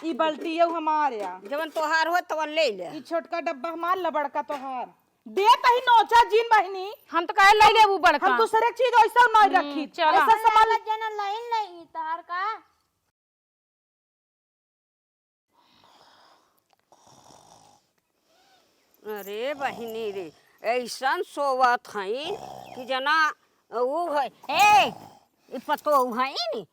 ई बाल्टी है हमारे यहाँ जवन तोहार हो तो ले ले। ई छोटका डब्बा हमार लबड़का तोहार दे तही नोचा जीन बहनी हम तो कहे ले ले वो बड़का हम दूसरे चीज ऐसा नहीं रखी चला। ऐसा सामान जना लाइन नहीं तार का अरे बहिनी रे ऐसन सोवत हई कि जना वो है ए पतो है नी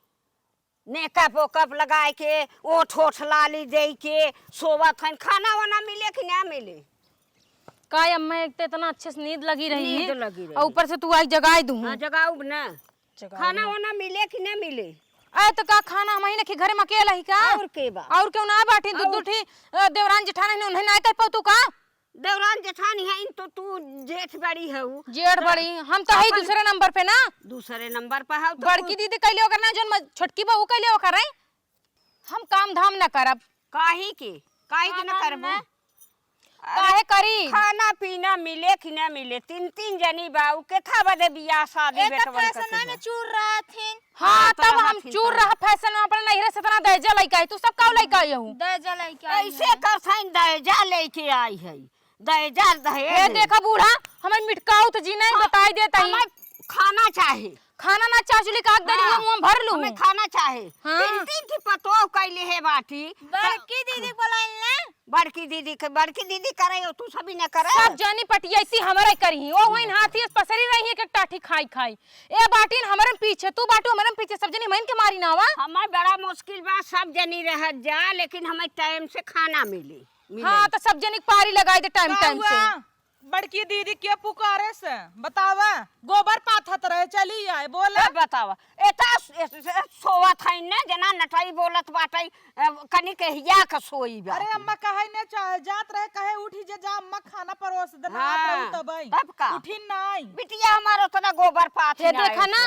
मेकअप ओकअप लगाए के ओठ ओठ लाली दे के सोवत हई। खाना वाना मिले कि ना मिले? काय अम्मा एक तो इतना अच्छे से नींद लगी रही नींद लगी रही। और ऊपर से तू आई जगाए दूं। हाँ जगाऊ ना। खाना वाना मिले कि ना मिले? आए तो का खाना हम ही ना कि घरे में अकेला ही का और के बा और क्यों ना बाटी दूध उठी देवरान जेठानी ने उन्हें ना कह पाऊ तू का देवरान जेठानी है तो तू जेठ बड़ी है जेठ बड़ी हम तो है दूसरे नंबर पे ना दूसरे नंबर पर है तो बड़की दीदी कैले होकर ना जो छोटकी बहू कैले होकर हम काम धाम ना करब काहे के ना करबो? काहे करी खाना पीना मिले कि ना मिले? तीन तीन जनी बाऊ के था बदे बियाह शादी बेटवन फैशन में चूर रहा थी। हाँ तब हम चूर रहा फैशन में अपने नहीं रह सतना दहेजा लइका है तू सब का लइका यहू दहेजा लेके ऐसे कर साइन दहेजा लेके आई है। दहेजा ए दहेज देखा बूढ़ा हमें मिटकाऊ तो जी नहीं बताई देता ही हमें खाना चाहे। खाना ना चाचुली का दे हाँ, मुंह भर लूं हमें खाना चाहे। हाँ। तीन तीन की पतो कैले है बाटी बड़की दीदी बोलाई ले बड़की दीदी करे तू सभी न करे। सब जानी पटियासी हमारे करी ओ होइन हाथी पसरी रही है के टाठी खाई खाई ए बाटीन हमारे पीछे तू बाटू हमारे पीछे सब जनी महिन के मारी ना वा हमें बड़ा मुश्किल बा सब जनी रह जा लेकिन हमें टाइम से खाना मिले। हाँ तो सब जनी पारी लगाई दे टाइम टाइम से बड़की दीदी के पुकारे से बतावा गोबर पाथत रहे चली आए बोले बतावा एता सोवा थाई न जना नटाई बोलत बाटई कनी के हिया का सोई बा। अरे अम्मा कहे ने चाहे जात रहे कहे उठी जे जा अम्मा खाना परोस देना हाँ, तब का उठी नहीं बिटिया हमारो तना गोबर पाथ ये देखा ना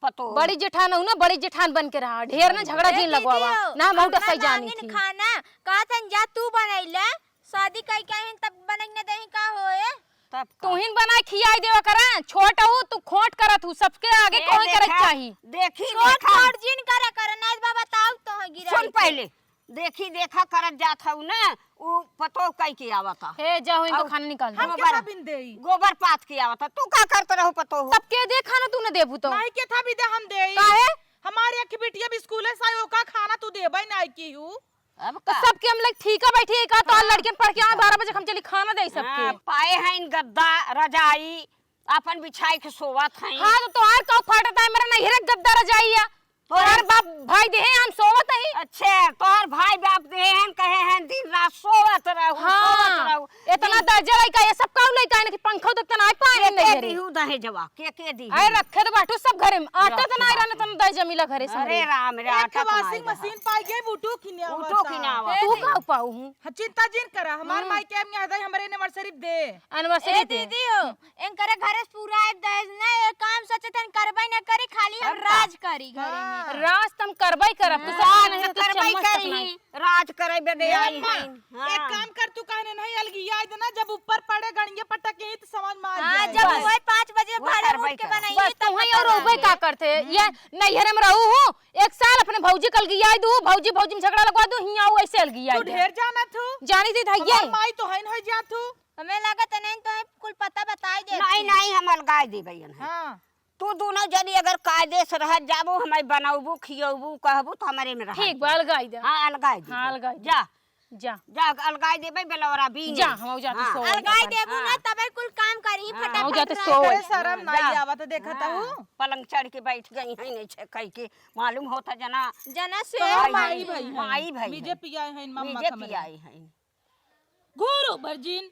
पतो बड़ी जेठान हूं ना बड़ी जेठान बन के रहा ढेर ना झगड़ा जीन लगवावा ना बहुत सही जानी थी खाना का थन जा तू बनैले शादी कई कहीं तब बनैने दही का होए तब तू हिन बना खियाई देवा करा छोट हूं तू खोट करत हूं सबके आगे कोई करे चाही देखी छोट देखा छोट जिन करे करे नाज बाबा ताऊ तो गिरा सुन पहले देखी देखा करत जात हूं ना उ पतो कई के आवता हे जाओ इनको खाना निकाल दो हम क्या बिन देई गोबर पाथ के आवता तू का करत रहो पतो सबके देखा ना तू न देबू तो नहीं के था भी दे हम देई काहे हमारी एक बिटिया भी स्कूल से आई ओका खाना तू देबई नहीं की हूं अब तो का सबके हम लोग ठीक है बैठी है का तो लड़कियन पढ़ के आ 12 बजे हम चली खाना दे सबके पाए हैं इन गद्दा रजाई अपन बिछाई के सोवत हैं। हां तो तोहार का फाटता है मेरा नहीं रे गद्दा रजाइया तोहार बाप भाई दे हम सोवत ही अच्छे तोहर भाई बाप दे हैं कहे हैं दिन रात सोवत रहू सोवत रहू इतना दर्जा लइका ये सब का लइका है कि पंखा तो तना पाए नहीं के दिहु दहे जवा के दी अरे रखे तो बाटू सब घरे में आटा तो नहीं रहने तन दर्जा मिला घरे से अरे राम रे एक आटा वॉशिंग मशीन पाई गई बूटू किने उठो की ना आवा तू का पाऊ हूं चिंता जिन करा हमार माई के में आ हमरे एनिवर्सरी दे एनिवर्सरी दीदी हो इनकरे घरे पूरा दहेज ना ये काम सोचतन करबै ना करी खाली हम राज करी घरे में राज तुम करबई करब तो सब नहीं तो करबै करी राज करे बदे आई हैं। एक काम कर तू कहने नहीं अलगी याद ना जब ऊपर पड़े गणिये पटक ही तो समझ में आ हां जाए जब वही 5 बजे वो भाड़े करबै उठ के कर। बनाइए बस तुम ही और रोबे का करते ये नैहर में रहू हूं एक साल अपने भौजी कल गियाई दू भौजी में झगड़ा लगवा दू हिया आऊ ऐसे अलगियाई तू ढेर जाना तू जानी थी था ये हमार माई तो है जा तू हमें लागत नहीं तो कुल पता बताई दे नहीं हम अलगाय देबै हैं। हां तू दोनों जनी अगर कायदे से रह जाबो हमें बनाबू खियबू कहबू तो हमारे में रह ठीक बा अलगाई दे हां अलगाय दे हां अलगाई जा जा जा अलगाय देबै बेलवरा भी जा हम जाते सो अलगाई देबू ना तबे कुल काम करी हम फटाफट जाते सो अरे शर्म नहीं आवत देखता हूं पलंग चढ़ के बैठ गई है नहीं छे कह के मालूम होता जना जना से तो माई भाई माई भाई बीजेपी आए हैं मम्मा बीजेपी आई है गुरु भर्जिन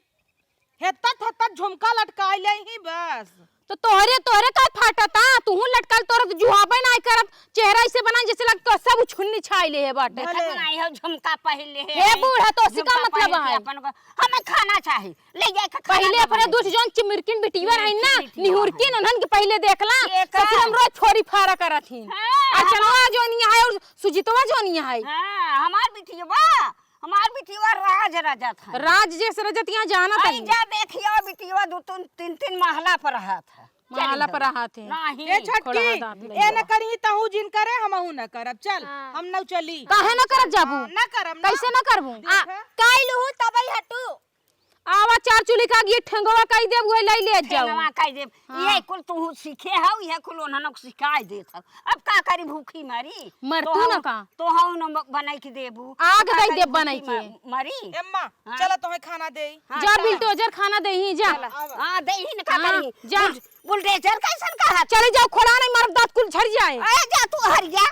हेता झुमका लटकाई ले ही बस तो तोहरे का फाटता तू लटकल तोर जुहाबे ना करत चेहरा ऐसे बना जैसे लगता सब छुन्नी छाई ले है बाटे नहीं हो झुमका पहले हे बूढ़ा तो उसी का मतलब है हमें खाना चाहिए ले जाए पहले अपने दूध जोन चिमरकिन बिटीवर है ना निहुरकिन उन्हन के पहले देखला ससुर हम रोज छोरी फारा करथीन अचनवा जोनिया है और सुजीतवा जोनिया है हां हमार बिटिया राज राजा था राज जैसे रजतियां जाना आई जा देखियो बिटिया दो तीन महला पर रहा था माला पर हाथ है नहीं ए छोटकी खोड़ा दांत ले ए न करही तहू जिन करे हमहू न करब चल हम न चली काहे ना करत जाबू न करब कैसे ना करबू काइलू तबई हटू आवा चार चुली का ये ठेंगवा कई देब वही लई ले जाऊ ठेंगवा कह दे ये कुल तू सीखे हौ ये कुल ओनन सिखाई देत हौ अब का करी भूखी मरी मरतू न का तो हौ न बनाई के देबू आग दई देब बनाई के मरी एम्मा चल तोहे खाना देई जा बिल्टोजर खाना देही जा हां देही न का हाँ, करी जा। बुलडोजर कैसन कहा चले जाओ खोड़ा नहीं मार दांत कुल झड़ जाए ए जा तू हरिया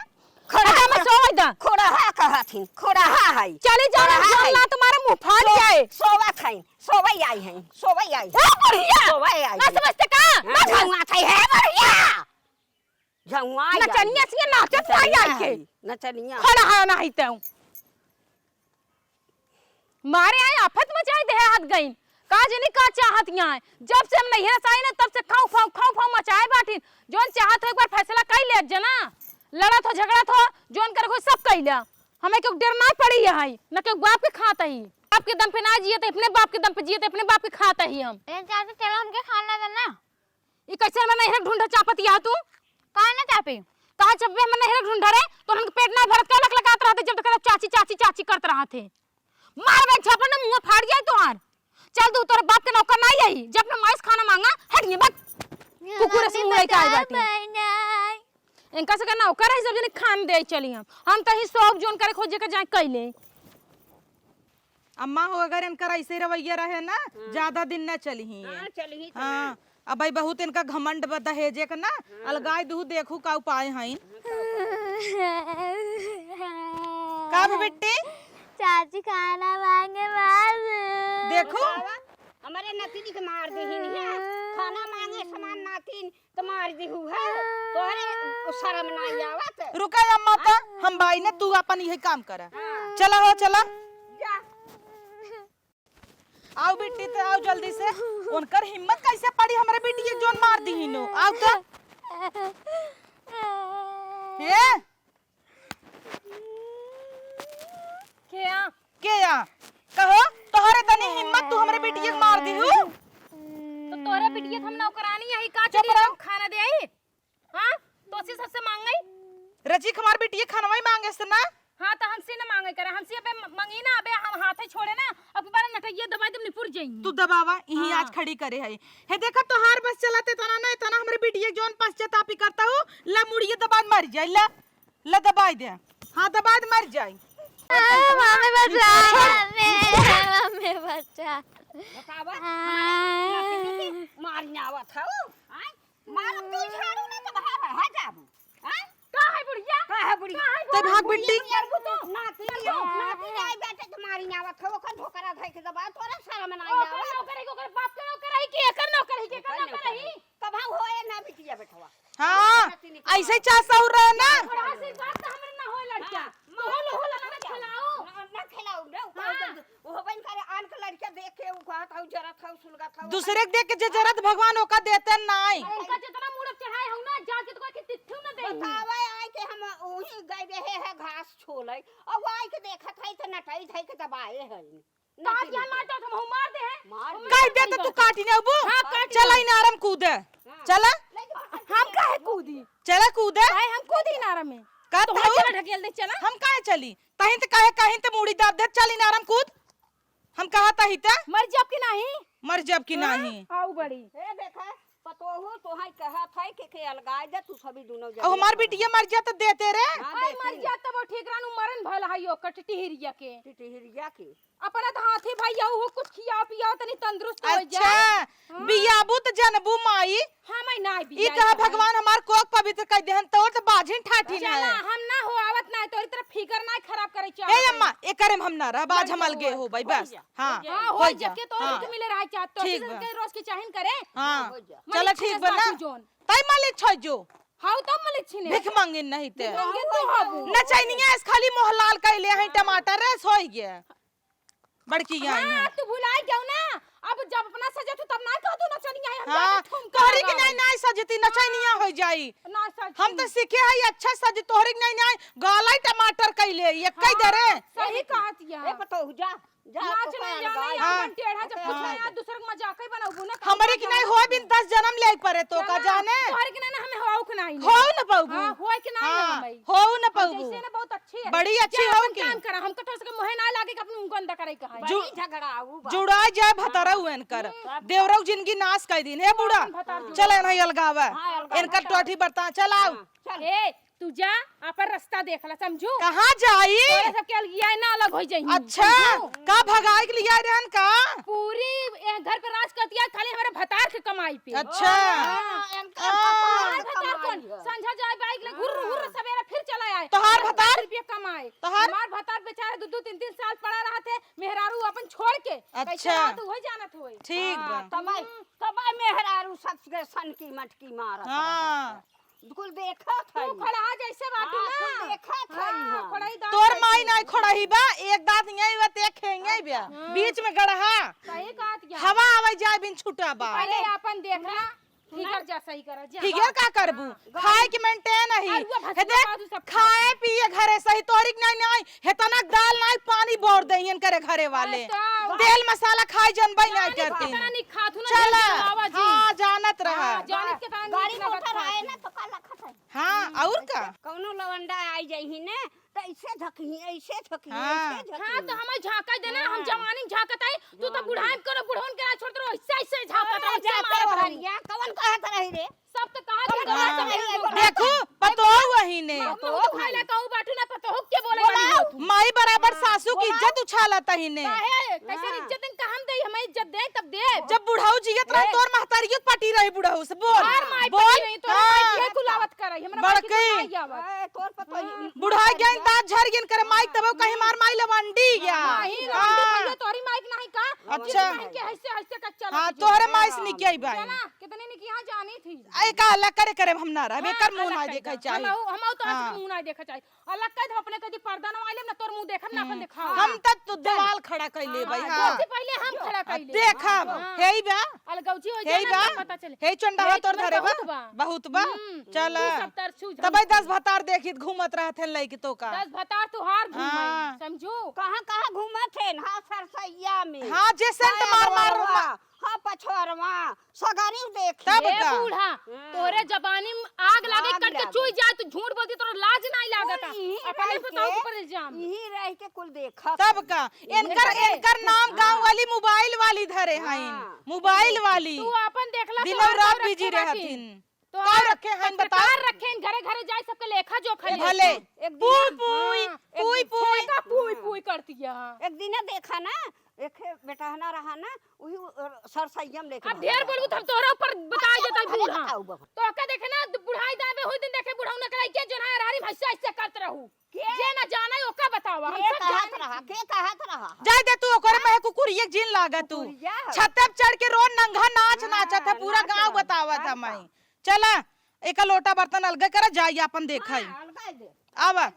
खड़ा में सोई दा खोड़ा हा कहथिन खोड़ा हा है चले जाओ खोड़ा ना तुम्हारा मुंह फाड़ जाए सोवा खाई सोवई आई है सोवई आई ए बढ़िया सोवई आई ना समझते का ना झुआ खाई है बढ़िया झुआ नचनिया से नाचत आई आई के नचनिया खड़ा है ना ही तू मारे आए आफत मचाई दे हाथ गई का जनी का चाहत यहाँ जब से हम नहीं रसाई ना तब से खाऊ खाऊ मचाए बाटिन जोन चाहत हो एक बार फैसला कर ले जना लड़त हो झगड़त हो जोन करे को सब कइला हमें क्यों डर ना पड़ी है न के बाप के खाता ही बाप के दम पे ना जिए तो अपने बाप के दम पे जिए तो अपने बाप के खाता ही हम ए चाची चलो हमके खाना देना ई कैसे में नहीं ढूंढा चापत या तू काहे ना चापी कहा जब में नहीं ढूंढा रे तो हमके पेट ना भरत के लक लगात रहते जब तक चाची चाची चाची करत रहते मार में छापन मुंह फाड़ जाए तोहार चल तू तोर बाप के नौकर नहीं आई जब मैं माइस खाना मांगा हट ये बात कुकुर से मुंह का आ जाती इनका से करना ओकर है सब जने खान दे चली हम तो ही सब जोन करे खोजे के जाए कइले अम्मा हो अगर इनका ऐसे रवैया रहे ना ज्यादा दिन न चली ही हां चलही हाँ अब भाई बहुत इनका घमंड दहेजे का ना अलगाय दू देखू का उपाय है का बेटी चाची खाना मांगे मार देखो हमारे नतीनी के मार दे ही नहीं खाना मांगे सामान नातिन तो मार दी हु है तोहरे शर्म नहीं आवत रुका अम्मा ता हम भाई ने तू अपन यही काम कर चला हो चला जा आओ बेटी तो आओ जल्दी से उनकर हिम्मत कैसे पड़ी हमारे बेटी एक जोन मार दी हिनो आओ तो ये क्या कहो तोहरे तनी हिम्मत तू हमारे बेटी के मार दी हो तो तोरे बिटिया हम नौकरानी यही का चली हम खाना दे आई हां तो से सबसे मांग गई रजी हमार बेटी खाना ही मांगे से ना हां तो हमसे ना मांगे करे हमसे अबे मंगी ना अबे हम हाथे छोड़े ना अब बार नटैया दबाई तुम निपुर जाई तू दबावा यही आज खड़ी करे है हे देखा तोहार बस चलाते तना ना तना हमारे बेटी जोन पश्चातापी करता हो ला मुड़िए दबा मर जाए ला दबाई दे हां दबा मर जाए मम्मी बचा मम्मी बचा बतावा हमारे नतीनी के मारने आवत हौ हां मारो तू झाड़ू ना तो भाग है जाबू हां का है बुढ़िया का है बुढ़िया ते भाग बेटी नाती आई बेटे तुम्हारी नावत हो ओकर ढोकरा धइ के दबा तोरा शर्म नहीं ओकर आवत नौकर है ओकर बाप के नौकर है कि एकर नौकर है कि एकर नौकर है कभा होए ना बिटिया बेटवा हां ऐसे ही चासा हो रहा है ना थोड़ा सी बात तो हमरे ना होए लड़का मोहल होला ना खिलाओ ना खिलाऊ रे वो बन करे आन के लड़का देख के उ कहत हौ जरा था सुलगा था दूसरे के देख के जे जरत भगवान ओका देते नहीं उनका जितना मुड़क चढ़ाए हूं ना जाके तो के तिथु ना दे बतावे आई के हम ओही गई रहे है घास छोले अब आई के देखत है त नटाई धइ के दबाए है काट या मारता हम हम मार दे हैं मार कह दे तो तू काटी ने अबू हाँ, काटी चला इन आराम कूदे चला हम काहे कूदी चला कूदे काहे हम कूदी नारा में का तो तो चला ढकेल दे चला हम काहे चली तहीं ते कहीं ते मुड़ी दाब दे चल इन आराम कूद हम कहा तहीं ते मर जब कि नहीं मर जब की नहीं आऊ बड़ी ए देखा पतोहू तोहाई कहत है के अलगाय दे तू सभी दोनों अब हमार बिटिया मर जा तो देते रे अरे मर जा तब वो ठीक रानू मरन भल है यो कटटिहरिया के टिटहिरिया के अपना तो हाथी भैया वो कुछ खिया पिया तनी तंदुरुस्त हो जा अच्छा बियाबू तो जनबू माई हां मैं ना ई बिया कहा भगवान हमार कोक पवित्र कर देहन तो बाजिन ठाठी ना चला है हम ना हो आवत ना तोरी तरफ फिकर ना खराब करे चाह ए अम्मा ए करे हम ना रह बाज हमल गे हो भाई बस हां हां हो जके तो हाँ। तो मिले रहा चाहत तो ठीक के रोज के चाहन करे हां चला ठीक बना जोन तई मालिक छ जो हाउ तो मले छिने भिख मांगिन नहीं ते मंगे तो हाबू न चाहिए इस खाली मोहलाल कैले हैं टमाटर रे सोई गया बड़की आई हां है तू भुलाई जाऊ ना अब जब अपना सजे तू तब ना कह दो ना चनिया हम हां तोहरी के नहीं नहीं सजती न चाहिए हो जाई ना सज हम तो सीखे है अच्छा सज तोहरी के नहीं नहीं गालाई टमाटर कैले ये कई दे रे सही कहत या ए पतोहू जा नाच नहीं जाना अपन टेढ़ा जब कुछ नया दूसरे का मजाक ही बनाऊ ना हमारे की नहीं हो बिन 10 जन्म ले परे तो का जाने तोहरे के ना हमें होऊ के नहीं हो न पाऊबू हां होय के नहीं हमें हो न पाऊबू जैसे ना बहुत अच्छी है बड़ी अच्छी हो के काम करा हमको तो उसके मोहे ना लागे कि अपन उनको अंदर करे कहा बड़ी झगड़ा आऊ जुड़ा जाए भतरा हुएन कर देवरऊ जिंदगी नाश कर दिन हे बूढ़ा चले नहीं अलगावा इनका टोठी बर्ता चलाओ ए तू जा अपन रास्ता देख ला समझू कहां जाई तोरे सब के अलगिया ना अलग हो जाई अच्छा का भगाई के लिए रहन का पूरी घर पे राज करती है खाली हमारे भतार के कमाई पे अच्छा संझा जाए बाइक ले घुर घुर सवेरे फिर चला आए तोहार भतार रुपया कमाए तोहार हमार भतार बेचारे 2-3 साल पड़ा रहा थे मेहरारू अपन छोड़ के अच्छा तो वही जानत होई ठीक बा तबाई मेहरारू सच के सन की मटकी मारत हां कुल देखा था तू खड़ा जैसे बाटू ना देखा था खड़ाई दांत तोर माई नहीं खड़ही बा एक दांत यही बा ते खेंगे बा बीच में गड़हा सही बात क्या हवा आवे जाए बिन छूटा बा पहले अपन देखना फिगर जा सही करा जा फिगर का करबू खाए के मेंटेन नहीं हे देख खाए पिए घरे सही तोरिक नहीं नहीं हेतना दाल नहीं पानी बोर देहिन करे घरे वाले तेल मसाला खाए जनबई नहीं करती नहीं खाथू ना चला आवाज हां जानत रहा जानत के तान गाड़ी मोटर आए ना तो काला खता हां और का कौनो लवंडा आई जाई ने तो ऐसे धकी ऐसे धकी हाँ। ऐसे धकी हां तो हम झाका देना हम जवानी में झाकत आई तू तो बुढ़ाई में करो बुढ़वन के छोड़ दो ऐसे ऐसे झाकत रह जा मारे भरिया कवन कहत रही रे सब तो कहा देखो पतो वही ने तो खाइला कहू बाटू ना पतो हो के बोले माई बराबर सासू की इज्जत उछाला तही ने काहे कैसे इज्जत का हम दे हमें इज्जत दे तब दे जब बुढ़ाऊ जियत रहे तोर महतारियत पटी रही बुढ़ाऊ से बोल और माई बोल पति नहीं तो माई के कुलावत करई हमरा बड़कई तोर पतो बुढ़ाई गई दांत झड़ गिन करे माई तब कहीं मार माई लवंडी गया नहीं रंडी तोरी माई नहीं का अच्छा के ऐसे ऐसे का चला हां तोहरे माई से निकई बाई ना कितने ने की हां जानी थी ए का अलग करे करे हम ना रहबे कर मुंह ना देखे चाहिए हम तो मुंह ना देखे चाहिए अलग कह अपने कदी पर्दा न वाले ना तोर मुंह देखब ना अपन देखा हम तक तो दीवाल खड़ा कैले भाई हां सबसे पहले हम खड़ा कैले देखब हेई बा अलगौजी हो हेई बा जाए पता चले हेई चंडावा तोर धरे बा बहुत बा चल तब 10 भतार देखित घूमत रहथे लई के तो का 10 भतार तो हार घूमे समझो कहां घूमत है हां सरसैया में हां जे सेंट मार मार हां पछोरवा सगारी देख तब ए का बूढ़ा तोरे जबानी में आग लागे कट के चुई जाए तू झूठ बोलती तोरा लाज नहीं लागता अपने बताओ पर इल्जाम यही रह के कुल देखा तब का इनकर नाम गांव वाली मोबाइल वाली धरे हईन मोबाइल वाली तू अपन देखला दिन और रात बिजी रहथिन तो का रखे हईन बता रखे घरे घरे जाए सबके लेखा जोखा भले पुई पुई पुई पुई का पुई पुई करती है एक दिन देखा ना एक बेटा ना रहा ना वही सरसैया में लेके अब ढेर बोलबू तब तोरा ऊपर बता देता बूढ़ा तो का देखे ना बुढ़ाई दावे होई दिन देखे बुढ़ाऊ ना करे के जोना हरारी भैसा ऐसे करत रहू जे ना जाना ओका बतावा हम सब कहत रहा जाय दे तू ओकर में कुकुरिये जिन लागा तू छत पे चढ़ के रोज नंगा नाच नाचत है पूरा गांव बतावत है मैं चला एक लोटा बर्तन अलग कर जाई अपन देखई आवा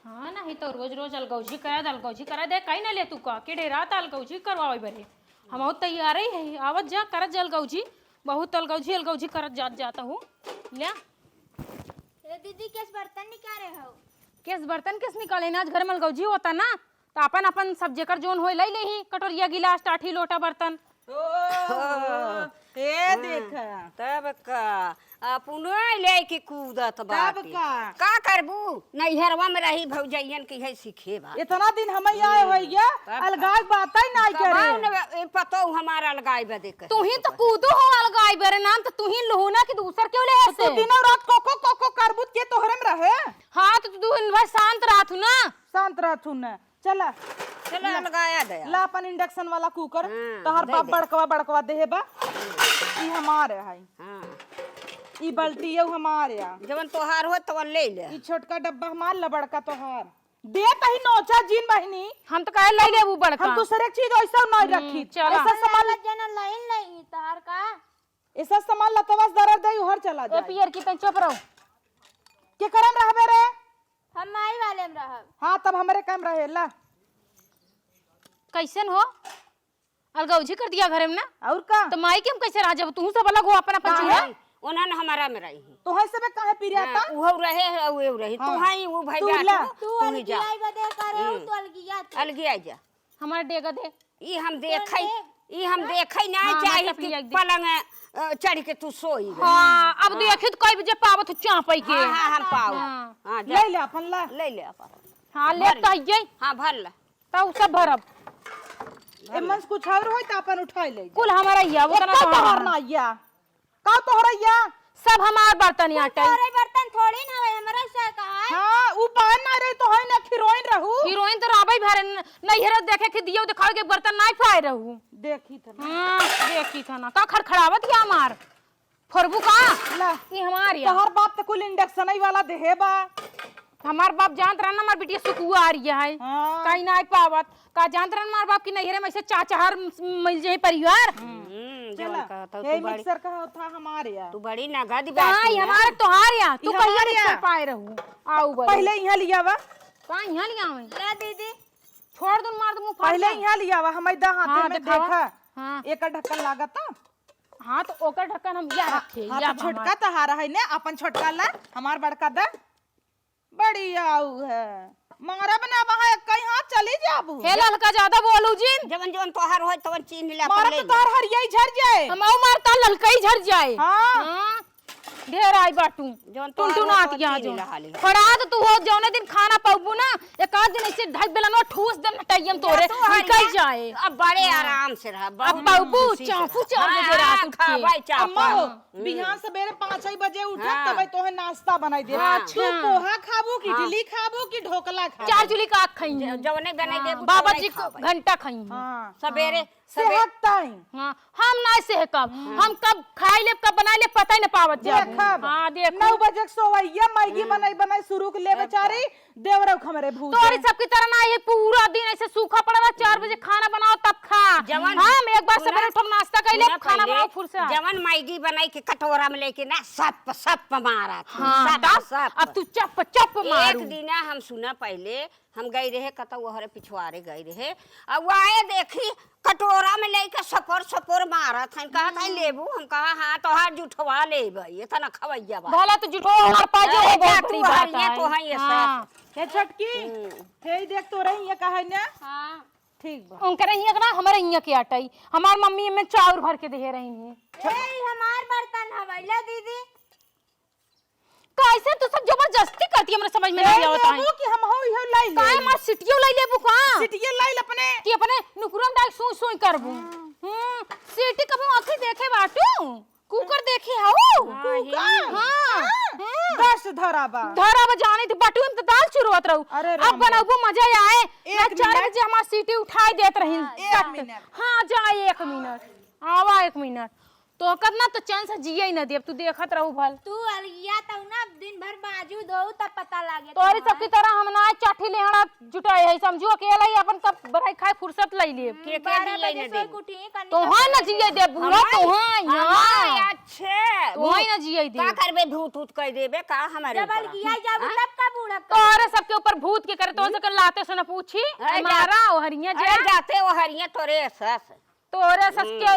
हां नहीं तो रोज रोज अलगौजी करा दे कहीं ना ले तू का के ढेरा त अलगौजी करवावे बरे हम बहुत तैयार ही है आवत जा करत जा अलगौजी बहुत अलगौजी करत जाता हूं ले ए दीदी किस बर्तन निकाले हो केस बर्तन किस निकाले ना घर में अलगौजी होता ना तो अपन सब जेकर जोन होय लई लेही कटोरिया गिलास टाठी लोटा बर्तन ए देख तब का अपनो ले के कूदत बात तब का करबू नैहरवा में रही भौजैयन के है सीखे बा इतना दिन हम आए होई गया अलगाव बात ही नहीं करे पतो हमारा लगाई बदे कर तू ही तो कूदो हो अलगाई बरे नाम तो तू ही लोहना की दूसर क्यों ले ऐसे तो दिनों रात कोको करबूत के तोहरे में रहे हां तो तू दिन भर शांत रहतू ना शांत रहतू न चला लगाया दे ला अपन इंडक्शन वाला कुकर हाँ, तोहर बाप बड़कवा देहे बा ई हमारे है हां ई बाल्टी है हमारे या जवन तोहार हो तवन ले ले ई छोटका डब्बा हमार ला बड़का तोहार दे तही नोचा जीन बहिनी हम तो कहे ले ले वो बड़का हम दूसरे चीज ऐसा नहीं रखी ऐसा सामान जना लाइन नहीं तार का ऐसा सामान लतवास दरद दे हर चला ए जाए पियर की तन चुप रहो के करम रहबे रे हम माई वाले में रहब हां तब हमरे काम रहे ला कैसन हो अलगौजी कर दिया घर में ना और का तो माई के हम कैसे रह जब तू सब अलग हो अपन अपन चूल्हा ओना न हमारा में रही तो है सबे काहे पिरियाता वो रहे उ रही तू हाई वो भाई तू बैठ ला, तू ही जा अलगिया बदे करे तो अलगिया अलगी आ जा हमारे डेगा दे। ई हम देखै ना हाँ, चाही मैं कि तब लिया पलंग चढ़ के तू सोई गई। हाँ अब देखी तो कई बजे पावत चापई के। हाँ हम पाओ। हाँ। हाँ ले ले अपन ला। ले ले अपन। हाँ ले तो आइए हाँ भर ले। तब सब भरब एमन से कुछ और होई त अपन उठाई ले। कुल हमारा या वो का तोहर ना या का तोहर या सब हमार बर्तन आटा तोरे बर्तन थोड़ी ना है हमरा से कहा है। हां ऊ बहन ना रही तो होई ना खिरोइन रहू। हीरोइन तो राबई भरे नहीं हर देखे के दियो दिखाओ के बर्तन नहीं पाए रहू। देखी त हां देखी था ना का खड़खड़ावत या हमार फरबू का ला ये हमार या तोहर बाप त कुल इंडक्शन ही वाला देहे बा। हमार बाप जानत रहना हमार बिटिया सुकुआ आ रही है हाँ। कहीं ना पावत का जानत रहना हमार बाप की नैहरे में से चाचा हर मिल जाए परिवार। जवन कहता ये तू बड़ी मिक्सर का था हमारे या तू बड़ी नगद कहाँ बात हमारे तोहार या तू ई कहिया हमार नहीं या। कर पाए रहू आऊ बोल पहले यहां लिया वा। कहाँ यहाँ लिया मैं ला दीदी छोड़ दूं मार दूं मुंह फाड़ पहले के। यहां लिया वा हम दा हाँ, हाथ में दिखावा। देखा हाँ एक ढक्कन लागत हाँ तो ओकर ढक्कन हम या रखे हाँ या तो छोटका तहारा है ने अपन छोटका ला हमार बड़का दा बड़ी आऊ है मारा बना वहां कहीं हाथ चली जाबू हेला हल्का ज्यादा बोलू जिन जवन जवन तोहार होय तवन चीन ले मारा ले तो तार हरियाई झर जाए हम आऊ मारता ललकई झड़ जाए। हां हाँ ढेर आई बाटू जवन टुन तोहार टुन होय आत तवन गया चीन जो ले हाली। फराद तू हो जौने दिन खाना पाबू ना एक आध दिन ऐसे ढक बेलनो ठूस दे नटाइयम तोरे तू हरिया- निकल जाए। अब बड़े आराम से रह अब बाबू चाफू चार बजे रात उठ के भाई अम्मा चापा हो बिहान सवेरे 5 बजे उठा हाँ। तब तोहे नाश्ता बनाई दे हाँ। तू पोहा खाबू की इडली खाबू की ढोकला खाबू चार जुली का आँख खाई जवने बनाई दे बाबा जी को घंटा खाई हां सवेरे सेहत ताई हाँ हम ना से कब हम कब खाई ले कब बनाई ले पता ही न पावत जाबू। देखब हाँ देख 9 बजे सोवैया मैगी बनाई शुरू के ले बेचारी देवरव खमरे भूत तोरी सबकी तरह ना ये पूरा दिन ऐसे सूखा पड़ा रहा 4 बजे खाना बनाओ तब खा जवन- हम एक बार सवेरे उठम नाश्ता कैले सुना खाना पहले, बनाओ फुर्सत। जवन मैगी बनाई के कटोरा में लेके ना सप मारा था। हाँ सप अब तू चप चप मारू एक दिन हम सुना पहले हम गई रहे कत वहरे पिछवाड़े गई रहे अब वो आए देखी कटोरा में लेके सपोर मारा था कहा था लेबू हम कहा हाँ तो हाथ जुठवा ले इतना खवैया बा भला तू जुठो और पाजो ए, बहुत तू बड़ी बात हरिये है। तो है ये हाँ। हे छटकी हे देख तो रही है कहे ने हां ठीक बा उनके रही ना हमारे यहाँ के आटाई हमार मम्मी में चाउर भर के दे रही है ए हमार बर्तन हवैला दीदी कैसे तू सब जबरदस्ती करती है, हमरा समझ में नहीं आवता है। कि हम हो इहो लाई ले काहे मार सिटियो लाई लेबू का सिटिए लाई अपने कि अपने नुकुरम डाल सोई सोई करबू सिटी कबो आंखें देखे बाटू कुकर देखी हाउ कुकर? हां दस धराबा धरा बजानी थी बाटू में तो दाल चुरवत रहू अरे अब राम बनाबू मजा आए ना एक 4 मिनट। बजे हमार सीटी उठाई देत रही एक मिनट। हां जा 1 मिनट आवा 1 मिनट तो कितना तो चैन से जिए ही न दे अब तू देखत रहू भल तू अलिया तो ना दिन भर बाजू दो तब पता लागे तोरी सबकी तरह हम ना चाठी लेहड़ा जुटाए है समझो अकेला ही अपन कब बनाई खाए फुर्सत लई ले के 12 दिए बजे न सोई दे कुटी कनी तो हां न जिए दे बुरा तो हां हां अच्छे तो हां न जिए दे का करबे भूत ऊत कह देबे का हमारे जबल ऊपर? किया जाबू तब का बूढ़ा तोरे सबके ऊपर भूत के करे तो से लाते से न पूछी अरे जा- मारा ओ हरिया अरे जे जाते वो हरिये तोरे सस तोरे सबके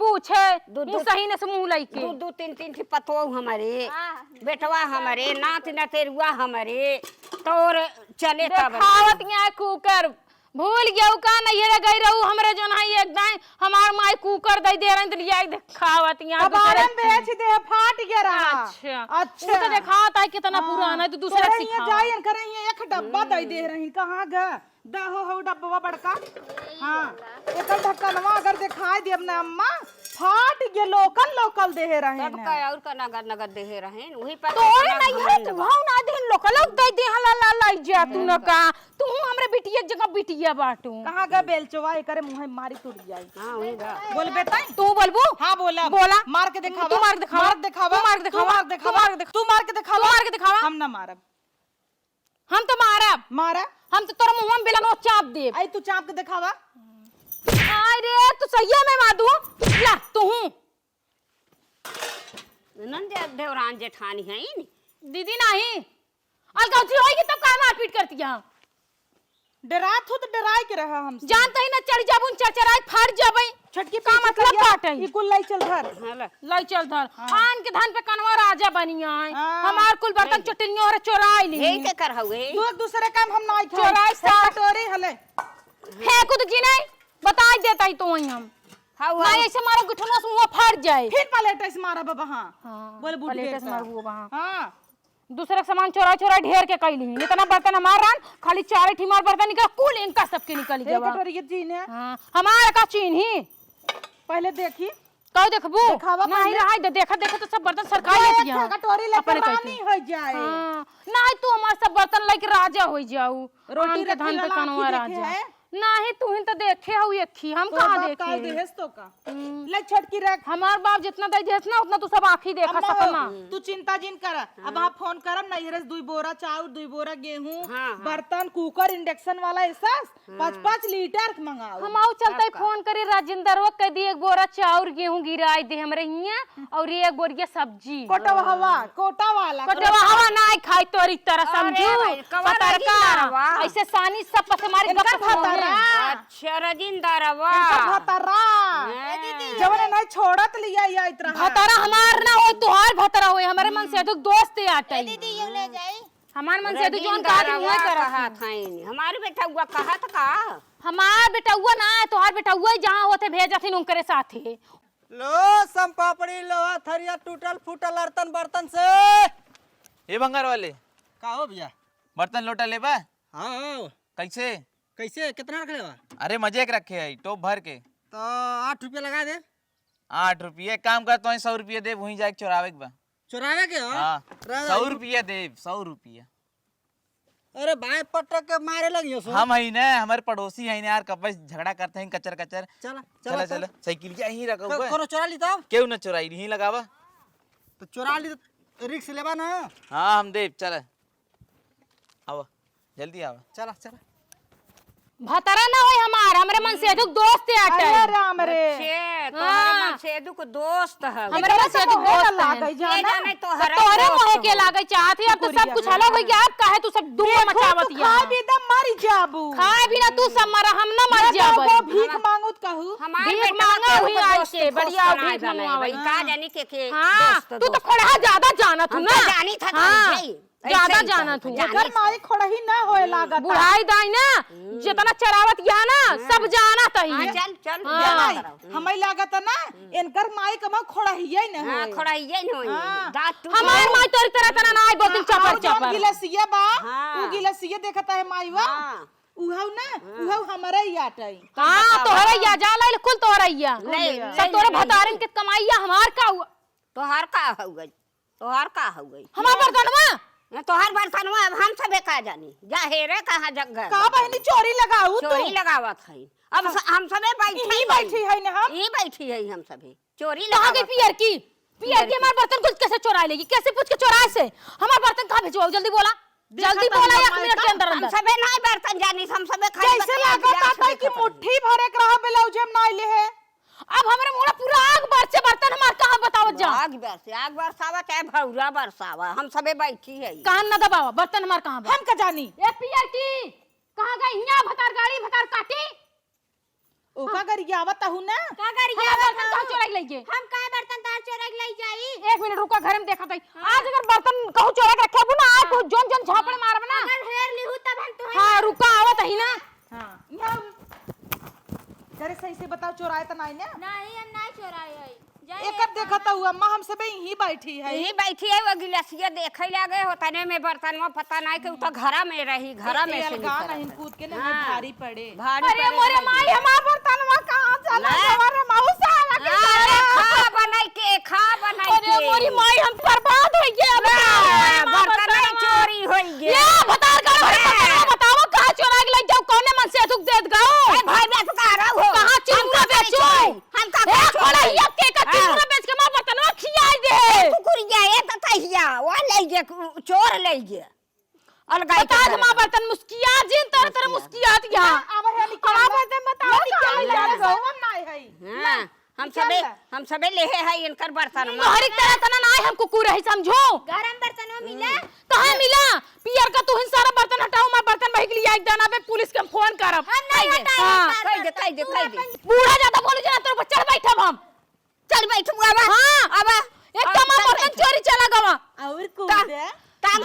पूछे दूध- मुंह सही न से मुंह लई के दू तीन थी पतो हमारे हाँ। बेटवा हमारे नात नतेरुआ हमारे तोर चले तब देखावत यहाँ कुकर भूल गया का नहीं रे गई रहू हमरे जो ना एकदम हमार माई कुकर दे दे रही लिया देखावत यहाँ अब आरम बेच दे फाट गया रहा अच्छा अच्छा वो तो देखावत है कितना पुराना है तो दूसरा तोरे ये सिखा जाइन करे ये एक डब्बा दे दे रही कहां ग दहो हो डब्बा बड़का हां एक ढक्कनवा अगर दिखाई दे अपने अम्मा फाट गया लोकल दे रहे सब हैं का और का नगद दे रहे वही पर तोरे नहीं है तू हां ना दे लोकल दे दे हला ला लाई जा तू न का तू हमरे बिटिया के जगह बिटिया बाटू कहां ग बेलचवा करे मुंह मारी टूट जाई हां वही बा बोल बेटाई तू बोलबू हां बोला बोला मार के दिखावा तू मार के दिखावा मार दिखावा तू मार के दिखावा तू मार के दिखावा तू मार के दिखावा हम ना मारब हम तो मारब मारा हम तो तोर मुंह में बेलनो चाप दे आई तू चाप के दिखावा अरे तू सही में मादू ला तू नंदे देवरान जेठानी है नी दीदी नहीं अलगौची होगी तब काहे मारपीट करती है डरात हो तो डराई के रहा हम जानते ही ना चढ़ जाबू चरचराई फाड़ जाबई छटकी का मतलब बाटे ई कुल लाई चल घर हेला लाई चल धर आन के धान पे कनवा राजा बनिया है हाँ। हमार कुल बर्तन चटनियों और चोराई ली हे के कर हवे दो दूसरे काम हम नहीं चौराई खाए साथ। कटोरी हले फेंकू कूद जी नहीं बता देता ही तो वही हम नहीं ऐसे मारो गुठना से मुंह फट जाए फिर पलेटे से मारा बाबा। हाँ हाँ, बोले बुढ़ पलेटे से मारबू वहां। हाँ दूसरा सामान चोरा चोरा ढेर के कैली इतना बर्तन हमार रान खाली 4 ठीमार बर्तन निकल कुल इनका सबके निकल एक गया कटोरी चीन है। हां हमारा का चीन ही पहले देखी कहो देखबू दिखावा नहीं रहा देखा देखा तो सब बर्तन सरकार लेती है कटोरी लेकर रानी हो जाए। हां नहीं तू हमार सब बर्तन लेके राजा हो जाऊ रोटी के धन पे कनवा राजा नहीं तू ही तो देखे हो एकही हम कहां देखे देहस तो का ले छटकी रख। हमार बाप जितना दे देस ना उतना तू सब आंखी देखा सकना तू चिंता जिन कर। अब आप फोन करम नहीं रस 2 बोरा चाउर 2 बोरा गेहूं बर्तन कुकर इंडक्शन वाला ऐसा 5-5 लीटर मंगाओ। हम आउ चलते फोन करी राजेंद्रवा कह दी 1 बोरा चाउर गेहूं गिराई दे हमरे हिया और 1 बोरिया सब्जी कोटा वाला हवा ना खाई तोरी तरह समझू पतरका ऐसे सानी सब पसे मारे गप अच्छा राजेंद्रवा भतरा जवने नहीं छोड़त लिया या इतना भतरा हमार ना हो तुहार भतरा हो हमारे मन से दुख दोस्त आटे दीदी ये ले जाई हमार मन से जोन का नहीं कहा था हमारे बेटा हुआ कहा था का हमार बेटा हुआ ना तुहार बेटा हुआ जहां होते भेजथिन उनकरे साथे लो सम पापड़ी लोहा थरिया टूटल फूटल अर्तन बर्तन से ये बंगार वाले का हो भैया? बर्तन लोटा ले बा हाँ कैसे कैसे कितना रख लेवा? अरे मजे के रखे है टोप भर के तो 8 रुपया लगा दे। 8 रुपये काम कर तो 100 रुपये दे वहीं जाके चुरावे के बा। चुरावे के हो? हाँ 100 रुपया दे 100 रुपया। अरे भाई पटक के मारे लगी सो। हम है ना हमारे पड़ोसी है ना यार कब झगड़ा करते हैं कचर कचर। चला चला चला साइकिल क्या यहीं रखा हुआ है। करो चुरा ली तो क्यों ना चुराई नहीं लगावा तो चुरा ली तो रिक्स लेवा ना। हाँ हम दे चला आओ जल्दी आओ चला चला भतरा ना होई हमार हमरे मन से दुख दोस्त आटे अरे राम रे तोहरे मन से दुख दोस्त है हमरे मन से दुख दोस्त लागे है जाना जाने तोहरा तोरे मोह के लागे चाहत है अब तो सब कुछ अलग हो गया अब काहे तू सब दुआ मचावत खा भी दम मर जाबू खाए बिना तू सब मरा हम ना मर जाबे को भीख मांगुत कहू हमारे भीख बेटा मांगा हुई के आज दोस्त से, बढ़िया दोस्त भीख बनाए मंगवाई। भाई का जानी के हां दोस्त तू तो खड़ा ज्यादा जानत हूं हम ना तो जानी था हाँ, भाई ज्यादा जानत हूं घर माई खोड़ा ही ना होए लागत बुढ़ाई दाई ना जितना चरावत गया ना सब जाना तही हां चल चल जाई हमें लागत ना इनकर माई कमा खोड़ा ही ना हां होए। खड़ा ये नहीं दांत टूट हमार माई तोरी तरह तना ना आई बोतल चपर और जौन चपर गिलसिया बा हाँ। उ गिलसिया देखता है माईवा हां उहौ ना उहौ हमारे ही आटई। हां तोहरा या जा ले कुल तोहरा या नहीं, सब तोरे भतारन के कमाईया हमार का हुआ तोहार का हो गई तोहार का हो गई हमार बर्तनवा तोहार बर्तन में हम सबे का जानी जा हेरे कहां जगह का बहनी चोरी लगाऊ तो चोरी लगावत है अब हम सबे ही बैठी है ना हम ही बैठी है हम सबे चोरी कहां गई लगावत पियर की हमार बर्तन कुछ कैसे चुरा लेगी कैसे पूछ के चुराए से हमार बर्तन कहां भेजवाओ जल्दी बोला जल्दी बोला 1 मिनट के अंदर हम अंदर सबे नहीं बर्तन जानी हम सबे खाली कैसे लागत आता कि मुट्ठी भरे के रहा ब्लाउज हम ना ले है। अब हमारे मोड़ा पूरा आग बरसे बर्तन हमार कहां बताओ जा आग बरसावा चाहे भौरा बरसावा हम सबे बैठी है कान न दबावा बर्तन हमार कहां बा हम का जानी ए पियर की कहां गई हिया भतार गाड़ी भतार काटी ओका गरिया बताहू ना का करी हमार बर्तन कहां चुरा ले गए हम का बर्तन तार चोरा के लई जाई 1 मिनट रुका घर में देखा तई आज अगर बर्तन कहू चोरा के रखे बु ना आज तो जोन जोन झापड़ मारब ना अगर हेर लिहू तब हम तो हां रुका आवत ही ना हां यहाँ जरे सही से बताओ चोराए त नहीं ना नहीं हम नहीं चोराई है जाई एक देखता हुआ अम्मा हमसे भी यही बैठी है। यही बैठी है वो गिलासिया देखे लगे होतने में बर्तन में पता नहीं कि तो घरा में रही घरा में से गाना नहीं कूद के ना भारी पड़े भारी अरे मोरे माई हमार बर्तनवा कहां चला हमारे मौसा लगे अरे खा बनाई के अरे मोरी माई हम बर्बाद हो गए अब बर्तन नहीं चोरी होई गे ये भतार गाड़ी बताओ कहां चोरा के ले जाओ कौने मन से दुख देत गाओ भाई मैं तो कह रहा हूं कहां चिंगुरा बेचो हम का ए खोला हिया के का चिंगुरा बेच के मां बर्तनवा खियाई दे कुकुरिया ए त तहिया वो ले जे चोर ले जे अलगाई बता दे मां बर्तन मुस्किया जिन तरह तरह मुस्कियात यहां अब है निकाल हमार बर्तन बताओ निकाल कहां हम नहीं है। हां हम सबे ले है इनकर बर्तन में हर एक तरह तना ना हम कुकुर है समझो गरम बर्तन में मिला कहां मिला पियर का तू हिन सारा बर्तन हटाओ मैं बर्तन भाई के लिए एक दाना पे पुलिस के फोन करब हम नहीं हटाए कह दे बूढ़ा ज्यादा बोले जना तोर बच्चा बैठब हम चल बैठू अब हां अब एक कमा बर्तन चोरी चला गवा और कूद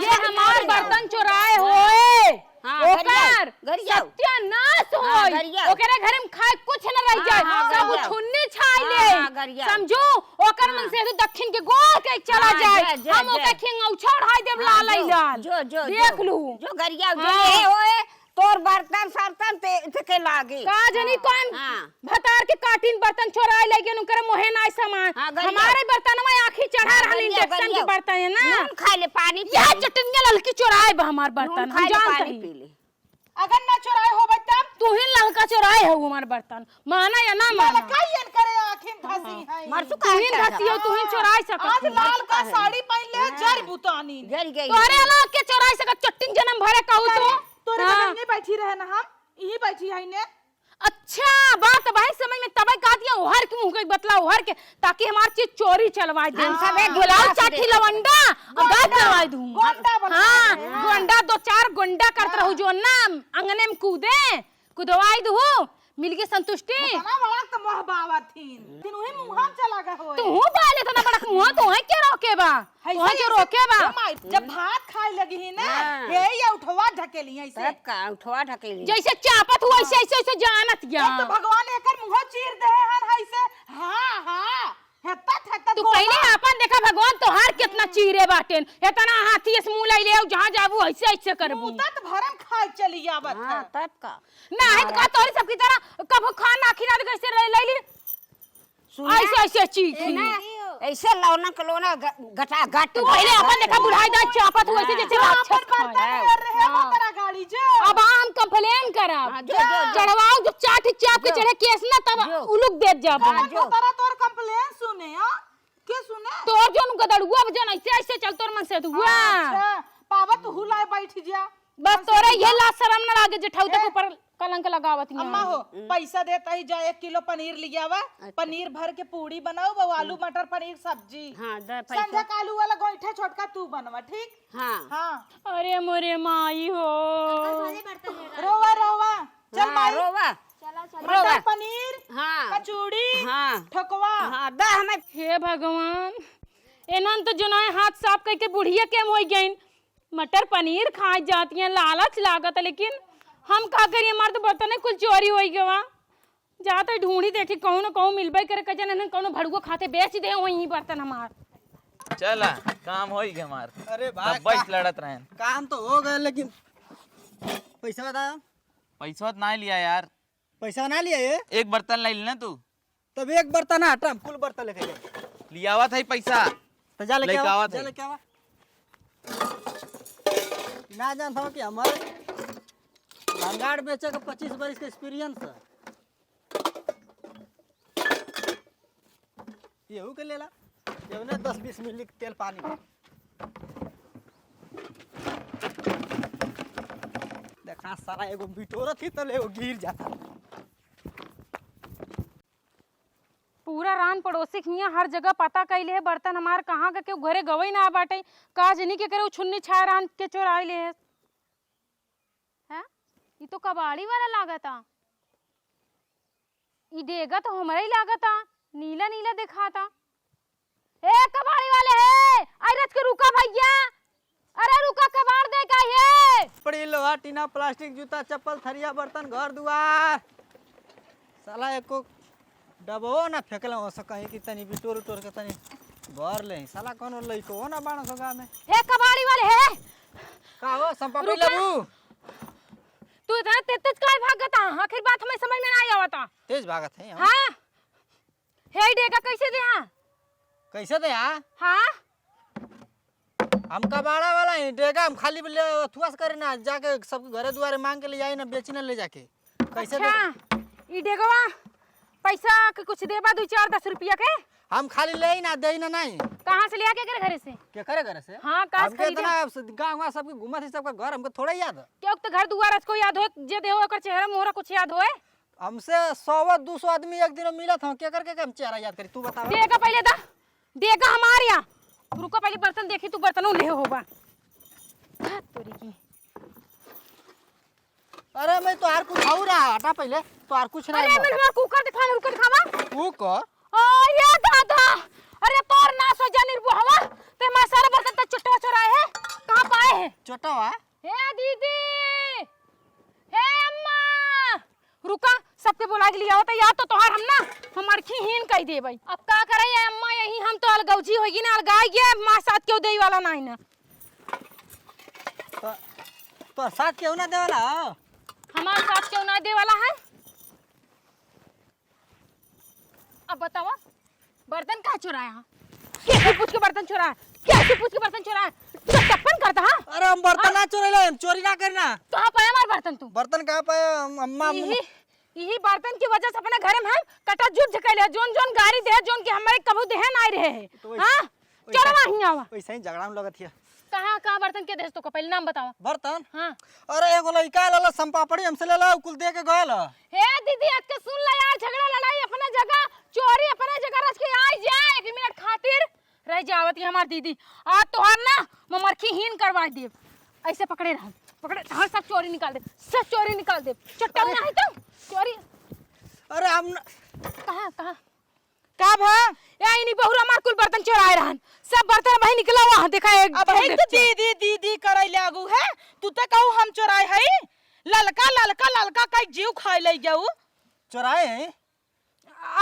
ये हमार बर्तन चुराए होए हाँ, ओकर घर जाओ। सत्यानाश हाँ, होई गरिया। ओकरे घर में खाए कुछ न रह जाए हाँ, सब गरिया। छुन्नी छाई ले हाँ, गरिया। समझो ओकर मन से दक्षिण के गोल के चला हाँ, जाए जे, हम जे। ओके खिंग उछाड़ हाय देव लाल हाँ, लाल जो जो देख लू जो गरिया हाँ। जे होए तोर बर्तन सर्तन ते के लागे का जनी कौन हाँ। भतार के काटिन बर्तन चोराए लेके उनकर मोहे नाय सामान हाँ, गरिया। हमारे बर्तन में आखी चढ़ा हाँ, रहल गरिया, इंजेक्शन के गरिया। बर्तन है ना नून खा ले पानी पी यह ले। चटनिया ललकी चोराए बा हमार बर्तन नून हम खा ले जानते पानी हैं पी ले। अगर ना चुराए हो तब तू ही ललका चोराए है हमार बर्तन माना या ना माना काई करे आखिन धसी है मरसु तू ही घसियो तू ही चोराए सकत आज हूँ। लाल का साड़ी पहन ले जड़ बुतानी जल गई तोरे अलग के चोराए सकत चट्टिन जन्म भरे कहू तो तोरे हाँ। बगल में बैठी रहे ना हम यही बैठी है ने अच्छा बात भाई समझ में तब कह दिया ओहर के मुंह के बतला ओहर के ताकि हमार चीज चोरी चलवा दे हम सब एक गुलाब गिलास चाठी दे। लवंडा और गाय चलवा दूं गोंडा बना हाँ गोंडा दो चार गोंडा करत रहू जो ना अंगने में कूदे कुदवाई दू मिल के संतुष्टि ना बड़ा तो मोह बावत थीन उही मुंह हम चला गए होए तू बाले तो ना बड़ा मुंह तो है क्या रोके बा तो है क्या रोके बा जब भात खाए लगी ही ना हाँ। हे ये उठवा ढकेली ऐसे तब का उठवा ढकेली जैसे चापत हुआ ऐसे ऐसे ऐसे जानत गया एक तो भगवान एकर मुंह चीर दे हन ऐसे हां हां हेता तू पहले अपन देखा भगवान तोहार कितना चीरे बाटेन इतना हाथी से मुंह लाई ले जहां जाबू ऐसे ऐसे करबू तत भरम खाए चली आवत है हाँ तब का ना है तो का तोरी सबकी तरह कब खाना खिला दे कैसे ले ली ऐसे ऐसे चीज ऐसे लौना कलोना गटा गट तू पहले अपन देखा बुढ़ाई दा चापत हुआ ऐसे जैसे राक्षस खाए रहे हो तेरा गाड़ी जो अब हम कंप्लेन करब हाँ, जो। चढ़वाओ जो चाट चाप के चढ़े केस ना तब जो। उलुक देत जाब जो। तेरा तोर कंप्लेन सुने हो के सुने तोर जोन गदड़ुआ जन ऐसे ऐसे चल तोर मन से हुआ अच्छा पावा तू हुलाए बैठ जा बस तोरे ये ला शर्म ना लागे जे ठौ तक ऊपर कलंक लगावत अम्मा हो पैसा देता ही जा 1 किलो पनीर लियावा पनीर भर के पूड़ी बनाओ वो आलू मटर पनीर सब्जी हाँ दे संध्या पैसा का आलू वाला गोईठा छोटका तू बनवा ठीक हाँ हाँ अरे मोरे माई हो रोवा रोवा चल हाँ, भाई रोवा मटर पनीर हाँ कचौड़ी हाँ ठोकवा हाँ दा हमें हे भगवान एनन तो जुनाए हाथ साफ करके बुढ़िया के हो गईन मटर पनीर खाए जाती हैं लालच लागत है, लेकिन हम का करिए मर्द बर्तन कुल चोरी हो गवा जाते ढूंढी देखी कहूँ ना कहूँ मिलबे करे कजन कहूँ भड़ुआ खाते बेच दे वही बर्तन हमार चला काम हो गया हमार अरे भाई तब बैठ लड़त रहे काम तो हो गए लेकिन पैसा बताओ पैसा ना लिया यार पैसा ना लिया ये एक बर्तन लाई लेना तू तब एक बर्तन हटा कुल बर्तन लेके गए लियावा था ही पैसा तो जा लेके लेके आवा आवत जा है। लेके आवा ना जानता हूँ कि हमारे भंगाड़ बेचे का 25 बरस का एक्सपीरियंस है येहू के लेला येहू ने 10-20 मिली तेल पानी देखा सारा एगो बिटोरा थी तो एगो गिर जाता पूरा रान पड़ोसी हियाँ हर जगह पता कैले है बर्तन हमार कहाँ का केहू घरे गवई ना बाटे का जनी के करे छुन्नी छाया रान के चोराई ले है ये तो कबाड़ी वाला लागता ई डेगा तो हमारा ही लागता नीला नीला दिखाता ए कबाड़ी वाले है अरे के रुका भैया अरे रुका कबाड़ दे का ये पड़ी लोहा टीना प्लास्टिक जूता चप्पल थरिया बर्तन घर दुआर साला एको डबो ना फेंकल हो सके कि तनी बिटोर उटोर के तनी भर ले साला कोनो लइको हो ना बाण सगा में ए कबाड़ी वाले है का हो संपापड़ी रुका। लेबू तू इतना तेज काय भागता आखिर बात हमें समझ में नहीं आवता तेज भागत है हम। हाँ हे डेगा कैसे दे हाँ कैसे दे हाँ हम कबाड़ा वाला है डेगा हम खाली ले थुआस करे ना जाके सब घरे दुआरे मांग के ले जाए ना बेची ना ले जाके कैसे दे अच्छा ई डेगवा पैसा के कुछ देबा 2-4-10 रुपया के हम खाली ले ही ना दे ही ना नहीं कहाँ से लिया के घरे से क्या करे घर से हाँ काश हमके खरीदे इतना गांव सबके घुमत है सबका घर हमको थोड़ा याद है क्यों तो घर दुआर को याद हो जे देहो ओकर चेहरा मोहरा कुछ याद होए हमसे 100-200 आदमी एक दिन मिला था क्या करके हम चेहरा याद करी तू बता देगा पहले दा देगा हमारे यहाँ रुको पहले बर्तन देखी तू बर्तनों ले होगा तोरी की अरे मैं तो आर कुछ खाऊ रहा हटा पहले तो आर कुछ अरे नहीं मैं हमार कुकर दिखाना रुकर खावा कुकर ओ ये दादा अरे तोर ना सो जानिर बुहवा ते मैं सारा बर्तन तो चुट्टा चुराए है कहां पाए है छोटा हुआ हे दीदी हे अम्मा सबके बुला के लिया होता या तो तोहार हम ना हम अरखी हीन कह देबै। अब का करे अम्मा यही हम तो अलगौजी होगी ना अलगाई गए मां साथ क्यों देई वाला नहीं ना। तो साथ क्यों ना देवाला हो? हमार साथ क्यों ना दे वाला है? अब बतावा बर्तन कहाँ चुराया? कैसे पूछ के बर्तन चुराया? कैसे पूछ के बर्तन चुराया? चप्पन करता है? अरे हम बर्तन ना चुराइला, हम चोरी ना करना। कहाँ पाया हमार बर्तन तू? बर्तन कहाँ पाए अम्मा? यही बर्तन की वजह से अपने घर में हम कटा जुट झकैले जोन जोन गाड़ी दे जोन के हमारे कबू देह ना रहे है। हां चलो वहीं आवा। वैसे ही झगड़ा में लगत है। कहाँ बर्तन के देस तो का पहले नाम बताओ। बर्तन? हां अरे एगो लइका लला संपापड़ी हमसे लेला कुल दे के गयल। हे दीदी आज के सुन ले यार झगड़ा लड़ाई अपना जगह चोरी अपना जगह रख के आ जाए 1 मिनट खातिर रह जावत है हमार दीदी। आज तोहार ना ममरखी हीन करवा दे। ऐसे पकड़े रह पकड़े हर सब चोरी निकाल दे सब चोरी निकाल दे चट्टा नहीं तो चोरी। अरे हम कहाँ का भा या इनी बहुरा मार कुल बर्तन चोराए रहन सब बर्तन वही निकला वहां देखा एक। अब है तो दीदी दीदी करे लागू है तू तो कहू हम चोराए है ललका ललका ललका कई जीव खाए ले जाऊ चोराए हैं।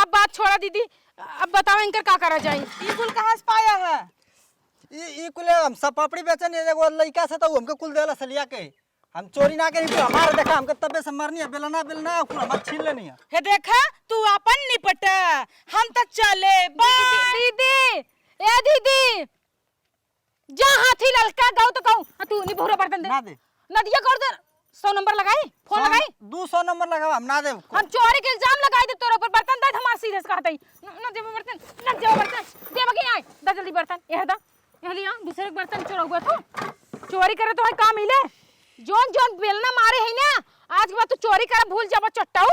अब बात छोड़ा दीदी अब बताओ इनकर का करा जाए। ई कुल कहां से पाया है? ई कुल हम सब पापड़ी बेचन एगो लइका से तो हमके कुल देला सलिया के हम चोरी ना करी। तो हमारे देखा हमके तबे से मरनी है बेलना कुल हम छीन लेनी है। हे देखा तू अपन निपट हम तो चले दीदी ए दीदी जा हाथी ललका गाओ तो कहूं तू नी बहुरा बर्तन दे ना दे नदिया कर दे 100 नंबर लगाई फोन लगाई 200 नंबर लगाओ हम ना दे। हम चोरी के इल्जाम लगाई दे तोरे ऊपर बर्तन दे हमार सीधे से कहतई न दे बर्तन दे बगी आए दा जल्दी बर्तन यह दा यह लिया दूसरे बर्तन चोरौगा तो चोरी करे तो है काम मिले जोन जोन बेलना मारे है ना आज के बाद तू चोरी करे भूल जाबा चट्टाऊ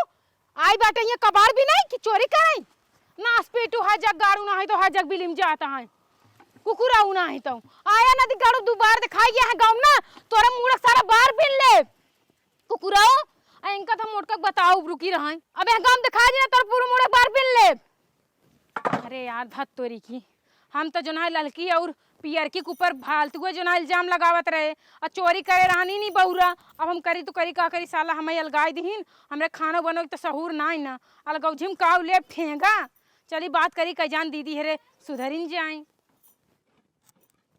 आई बाटे ये कबाड़ भी नहीं कि चोरी करे नास पेटू है जग गाड़ू ना है तो है जग बिलिम जाता है कुकुराऊ ना है तो आया ना दी गाड़ू दोबारा दिखाई गया है गांव ना तोरा मुड़क सारा बाहर बिन ले कुकुराऊ इनका तो मोटका बताओ रुकी रहा है अब यह गांव दिखा जी ना तोरा पूरा मुड़क बाहर बिन ले। अरे यार धत तोरी की हम तो जो है ललकी और पियर की ऊपर फालतू जो ना इल्जाम लगावत रहे और चोरी करे रहनी नहीं बहुरा। अब हम करी तो करी का करी साला हमें अलगाई दीन हमरे खाना बनो तो सहूर ना अलगौझिम काव ले फेंगा चली बात करी कह जान दीदी हरे सुधरिन जाए।